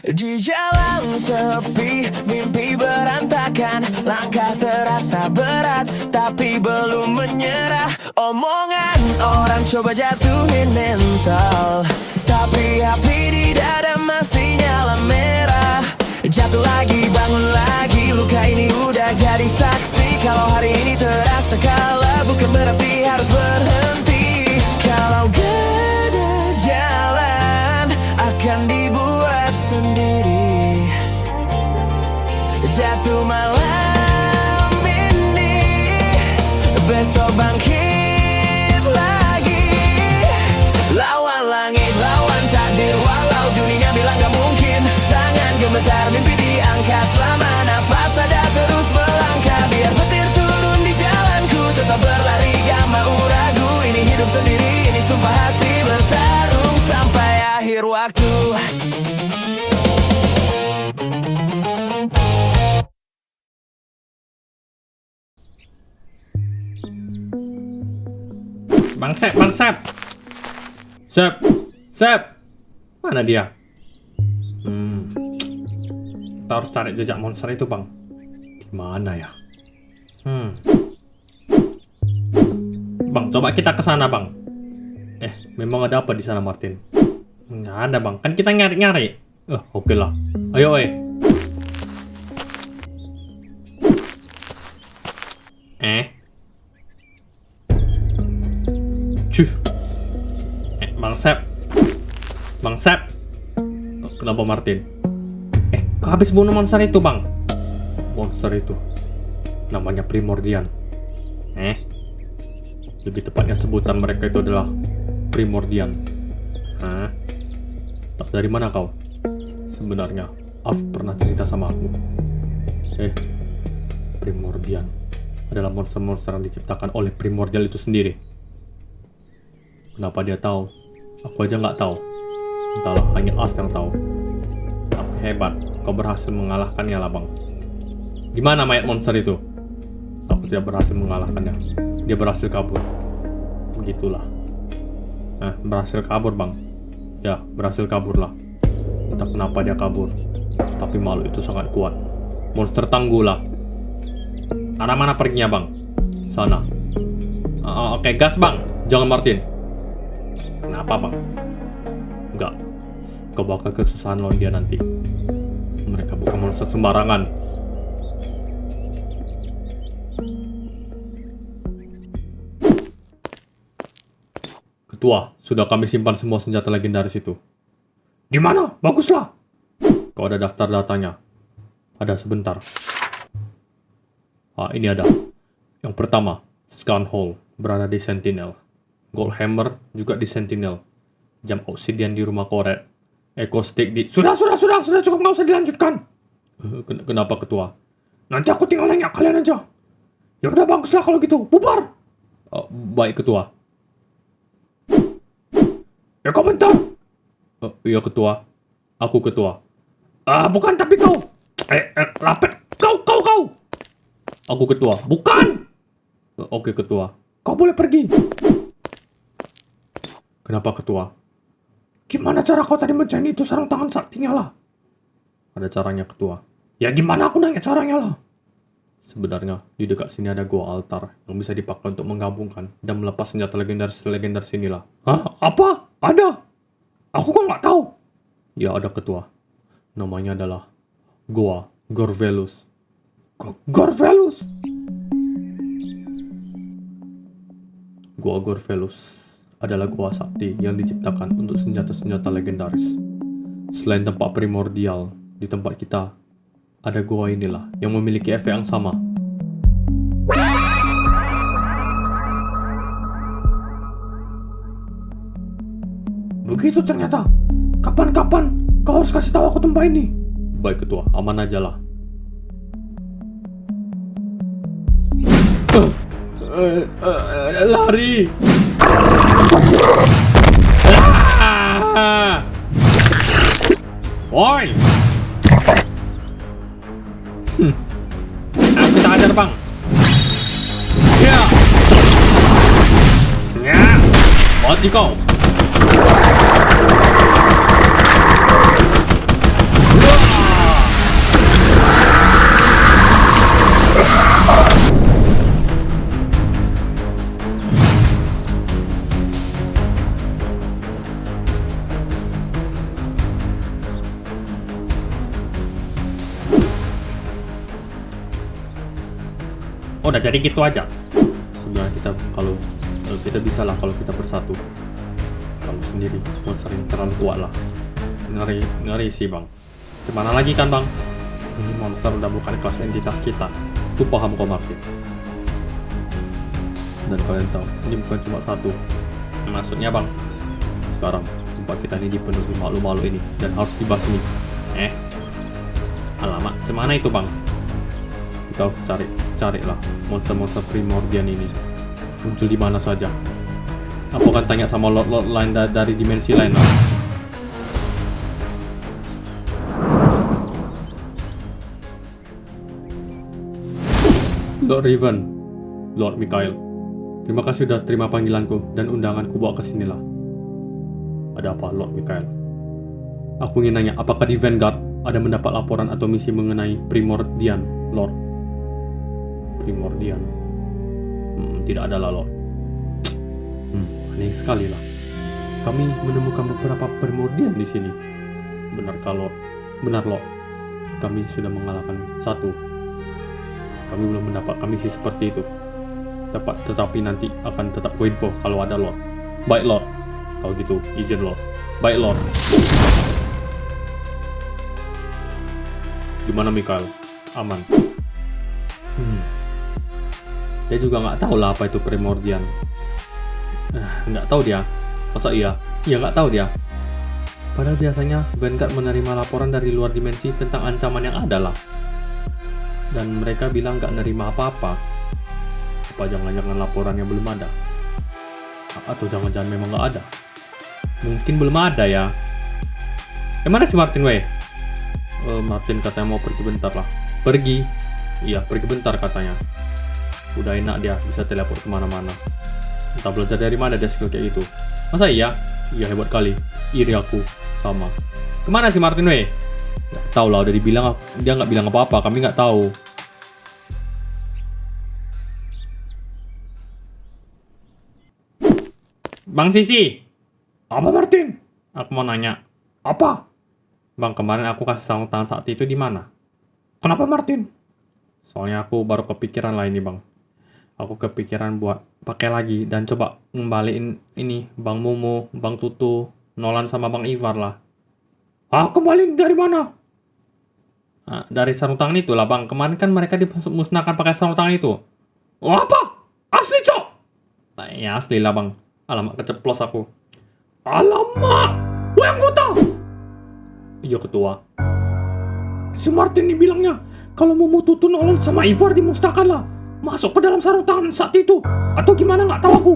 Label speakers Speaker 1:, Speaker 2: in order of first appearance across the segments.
Speaker 1: Di jalan sepi, mimpi berantakan, langkah terasa berat, tapi belum menyerah. Omongan orang coba jatuhin mental, tapi api di dada masih nyala merah. Jatuh lagi, bangun lagi, luka ini udah jadi saksi. Kalau hari ini terasa kalah, bukan berarti harus berhenti. Kalau gak ada jalan, akan dibuat sendiri. Jatuh malam ini, besok bangkit lagi. Lawan langit, lawan takdir, walau dunia bilang gak mungkin. Tangan gemetar, mimpi diangkat, selama napas ada terus melangkah. Biar petir turun di jalanku, tetap berlari gak mau ragu. Ini hidup sendiri, ini sumpah hati, bertarung sampai akhir waktu.
Speaker 2: Bang Sep, Bang Sep. Sep, Sep. Mana dia? Kita harus cari jejak monster itu, Bang. Di mana ya? Bang, coba kita ke sana, Bang. Memang ada apa di sana, Martin? Nggak ada, Bang. Kan kita nyari-nyari. Oke lah. Ayo, Cuh. Bang Sep. Bang Sep. Kenapa, Martin? Kau habis bunuh monster itu, Bang. Monster itu namanya Primordian. Lebih tepatnya sebutan mereka itu adalah Primordian. Tak dari mana kau? Sebenarnya Alf pernah cerita sama aku. Primordian adalah monster-monster yang diciptakan oleh Primordial itu sendiri. Kenapa dia tahu? Aku aja nggak tahu. Entahlah, hanya Alf yang tahu. Tapi hebat, kau berhasil mengalahkannya lah, Bang. Di mana mayat monster itu? Aku tidak berhasil mengalahkannya. Dia berhasil kabur. Begitulah. Berhasil kabur, Bang. Ya, berhasil kabur lah. Entah kenapa dia kabur. Tapi makhluk itu sangat kuat. Monster tangguh lah. Arah mana perginya, Bang? Sana. Oke, gas, Bang. Jangan, Martin. Kenapa, Bang? Enggak. Kau bakal kesusahan lawan dia nanti. Mereka bukan monster sembarangan. Ketua, sudah kami simpan semua senjata legendaris itu. Di mana? Baguslah. Kau ada daftar datanya? Ada, sebentar. Ini ada. Yang pertama, Scanhole berada di Sentinel. Goldhammer juga di Sentinel. Jam obsidian di rumah Koret. Echo Stick di... Sudah cukup, nggak usah dilanjutkan. Kenapa, Ketua? Nanti aku tinggal nanya kalian aja. Ya udah, baguslah kalau gitu. Bubar. Baik, Ketua. Kau bentar. Iya, Ketua. Aku Ketua. Bukan, tapi kau. Lapet. Kau. Aku Ketua. Bukan. Oke, Ketua. Kau boleh pergi. Kenapa, Ketua? Gimana cara kau tadi mencari itu sarung tangan sakti nyala? Ada caranya, Ketua. Ya gimana aku nanya caranya lah? Sebenarnya di dekat sini ada gua altar yang bisa dipakai untuk menggabungkan dan melepas senjata legendaris sinilah. Hah? Apa? Ada? Aku kok nggak tahu. Ya ada, Ketua. Namanya adalah Goa Gorvelus. Gorvelus? Goa Gorvelus adalah gua sakti yang diciptakan untuk senjata-senjata legendaris. Selain tempat primordial, di tempat kita ada gua inilah yang memiliki efek yang sama. Begitu ternyata. Kapan-kapan kau harus kasih tahu aku tempat ini. Baik, Ketua, aman aja lah. Lari. Woi. Aku sadar, Bang. Ya. Mati kau. Oh, udah jadi gitu aja. Sebenarnya kita bisa lah kalau kita bersatu. Kalau sendiri monster yang terlalu kuat lah. Ngeri sih bang. Gimana lagi kan bang? Ini monster udah bukan kelas entitas kita. Tuh paham kok Martin. Dan kalian tahu, ini bukan cuma satu. Maksudnya bang, sekarang tempat kita ini dipenuhi makhluk-makhluk ini dan harus dibasmi. Alamak, cemana itu bang? Kita harus carilah monster-monster primordian ini. Muncul di mana saja. Aku akan tanya sama lord-lord lain dari dimensi lain lah. Lord Riven, Lord Mikhail, terima kasih sudah terima panggilanku dan undanganku bawa ke sinilah. Ada apa, Lord Mikhail? Aku ingin nanya, apakah di Vanguard ada mendapat laporan atau misi mengenai Primordian, Lord? Primordian? Tidak ada lah, Lord. Aneh sekali lah. Kami menemukan beberapa Primordian di sini. Benarkah, Lord? Benar, Lord. Kami sudah mengalahkan satu. Kami belum mendapatkan misi seperti itu. Tetapi nanti akan tetap ku info kalau ada, Lord. Baik, Lord. Kalau gitu, izin, Lord. Baik, Lord. Gimana, Mikhail? Aman? Dia juga nggak tahu lah apa itu Primordian. Nggak tahu dia. Masa iya? Iya, nggak tahu dia. Padahal biasanya Vanguard menerima laporan dari luar dimensi tentang ancaman yang ada lah. Dan mereka bilang nggak nerima apa-apa. Apa jangan-jangan laporannya belum ada? Atau jangan-jangan memang nggak ada? Mungkin belum ada ya. Mana si Martin, weh? Martin katanya mau pergi bentar lah. Pergi? Iya, pergi bentar katanya. Udah enak dia, bisa teleport kemana-mana. Entah belajar dari mana dia skill kayak gitu. Masa iya? Iya, hebat kali. Iri aku. Sama. Kemana si Martin, weh? Nggak tahu lah, udah dibilang, dia nggak bilang apa-apa, kami nggak tahu. Bang Sisi, apa Martin? Aku mau nanya. Apa? Bang, kemarin aku kasih sarung tangan saat itu di mana? Kenapa Martin? Soalnya aku baru kepikiran lah ini bang. Aku kepikiran buat pakai lagi dan coba ngembaliin ini Bang Momo, Bang Tutu, Nolan sama Bang Ivar lah. Kembaliin dari mana? Dari sarung tangan itu lah bang. Kemarin kan mereka dimusnahkan pakai sarung tangan itu. Apa? Asli cok? Ya asli lah bang. Alamak, keceplos aku. Alamak, gue yang buta. Iya ketua. Si Martin ini bilangnya kalau Momo, Tutu, Nolan sama Ivar dimusnahkan lah. Masuk ke dalam sarung tangan saat itu. Atau gimana nggak tahu aku.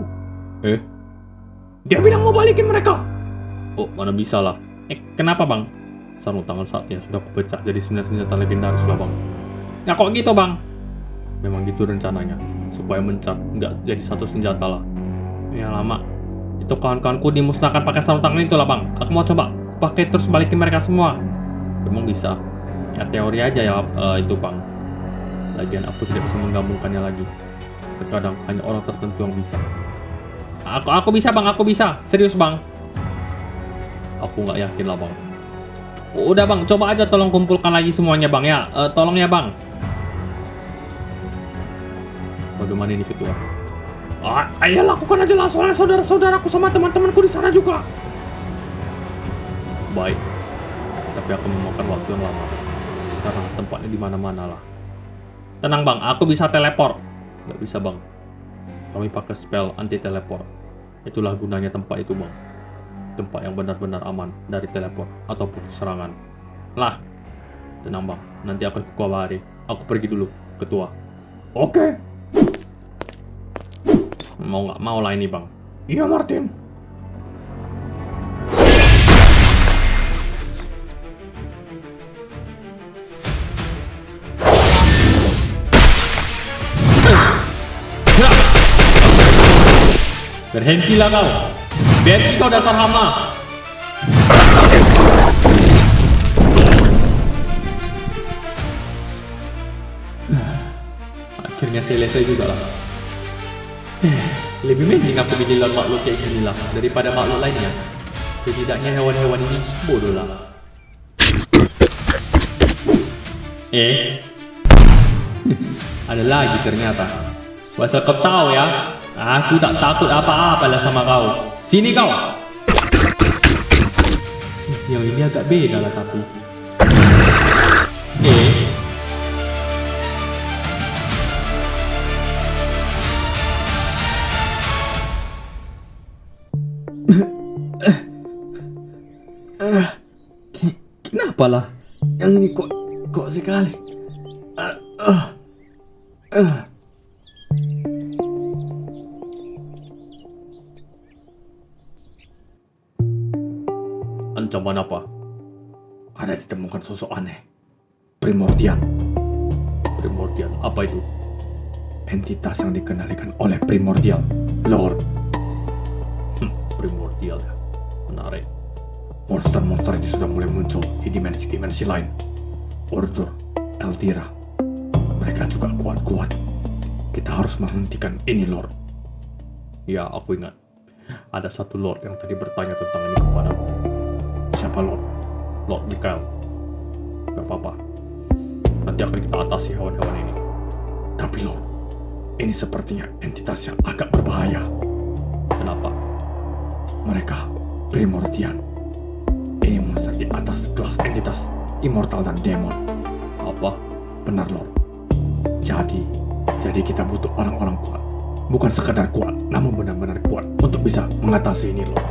Speaker 2: Dia bilang mau balikin mereka. Oh, mana bisa lah. Kenapa bang? Sarung tangan saatnya sudah kupecah jadi 9 senjata legendaris lah bang. Ya kok gitu bang? Memang gitu rencananya. Supaya mencar nggak jadi satu senjata lah. Ya lama. Itu kawan-kawanku dimusnahkan pakai sarung tangan itu lah bang. Aku mau coba pakai terus balikin mereka semua. Emang bisa? Ya teori aja ya itu bang. Lagian aku tidak bisa menggabungkannya lagi. Terkadang hanya orang tertentu yang bisa. Aku bisa bang, aku bisa. Serius bang. Aku nggak yakin lah bang. Udah bang, coba aja tolong kumpulkan lagi semuanya bang ya. Tolong ya bang. Bagaimana ini ketua? Ayo lakukan aja lah, soalnya saudara-saudaraku sama teman-temanku di sana juga. Baik. Tapi aku memakan waktu yang lama. Karena tempatnya di mana-mana lah. Tenang bang, aku bisa teleport. Nggak bisa bang. Kami pakai spell anti teleport. Itulah gunanya tempat itu bang. Tempat yang benar-benar aman dari teleport ataupun serangan. Lah, tenang bang, nanti akan kukabari. Aku pergi dulu, ketua. Oke. Mau nggak mau lah ini bang. Iya Martin. Berhentilah kau. Berhenti kau dasar hama. Akhirnya selesai juga lah. Lebih mending aku jadi makhluk kayak gini lah daripada makhluk lainnya. Setidaknya hewan-hewan ini bodoh lah. Ada lagi ternyata. Asal kau tahu ya, aku tak takut apa-apa lah sama kau. Sini kau. Yang ini agak beda lah tapi. Kenapa lah? Yang ini kok sekali. Ancaman apa? Ada ditemukan sosok aneh. Primordial. Primordial, apa itu? Entitas yang dikendalikan oleh Primordial, Lord. Primordial ya, menarik. Monster-monster ini sudah mulai muncul di dimensi-dimensi lain. Order, Eltira, mereka juga kuat-kuat. Kita harus menghentikan ini, Lord. Ya, aku ingat. Ada satu Lord yang tadi bertanya tentang ini kepadaku. Siapa Lord? Lord Mikael. Gak apa-apa. Nanti akan kita atasi hewan-hewan ini. Tapi Lord, ini sepertinya entitas yang agak berbahaya. Kenapa? Mereka Primordial. Ini monster di atas kelas entitas Immortal dan Demon. Apa? Benar Lord. Jadi kita butuh orang-orang kuat. Bukan sekadar kuat, namun benar-benar kuat untuk bisa mengatasi ini Lord.